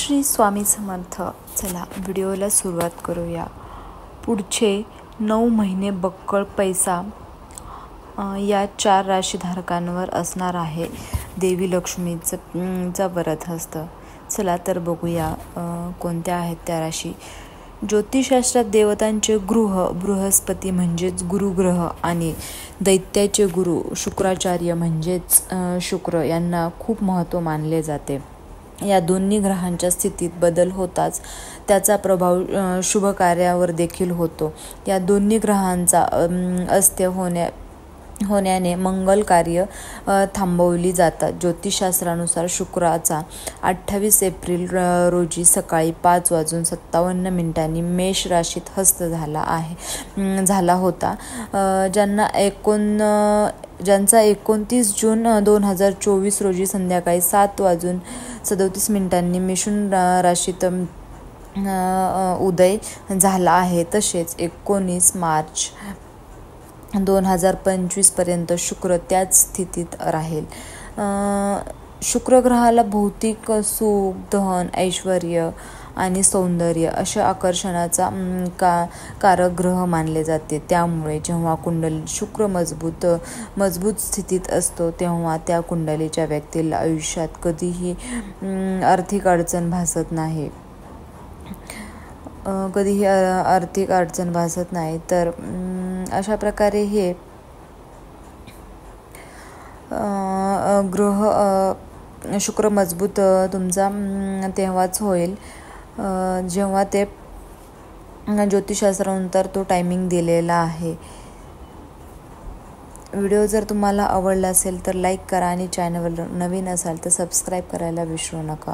श्री स्वामी समर्थ. चला व्हिडिओला सुरुवात करूया. पुढचे 9 महिने बक्कळ पैसा या 4 राशीधारकांवर असणार आहे देवी लक्ष्मीचा वरद हस्त. चला तर बघूया कोणत्या आहेत त्या राशी. ज्योतिषशास्त्रात देवतांचे बृहस्पती म्हणजेच गुरुग्रह आणि दैत्याचे गुरु शुक्राचार्य म्हणजेच शुक्र यांना खूप महत्त्व मानले जाते. या दोन्ही ग्रहांच्या स्थितीत बदल होताच त्याचा प्रभाव शुभ कार्यावर देखील होतो. या दोन्ही ग्रहांचा अस्त्य होण्याने मंगल कार्य थांबवली जातात. ज्योतिषशास्त्रानुसार शुक्राचा 28 एप्रिल रोजी सकाळी 5:57 मेष राशीत हस्त झाला होता. ज्यांचा 29 जून 2024 रोजी संध्याकाळी 7:37 मिथुन राशीत उदय झाला आहे. तसेच 19 मार्च 2025 पर्यंत शुक्र त्याच स्थितीत राहील. शुक्र ग्रहाला भौतिक सुख, धन, ऐश्वर्य आणि सौंदर्य अशा आकर्षणाचा कारक ग्रह मानले जाते. त्यामुळे जेव्हा कुंडली शुक्र मजबूत स्थितीत असतो तेव्हा त्या कुंडलीच्या व्यक्तीला आयुष्यात कधीही आर्थिक अडचण भासत नाही. तर अशा प्रकारे हे ग्रह शुक्र मजबूत तुमचा तेव्हाच होईल जेव्हा ते ज्योतिषशास्त्रानुसार तो टायमिंग दिलेला आहे. व्हिडिओ जर तुम्हाला आवडला असेल तर लाईक करा आणि चॅनलवर नवीन असाल तर सबस्क्राईब करायला विसरू नका.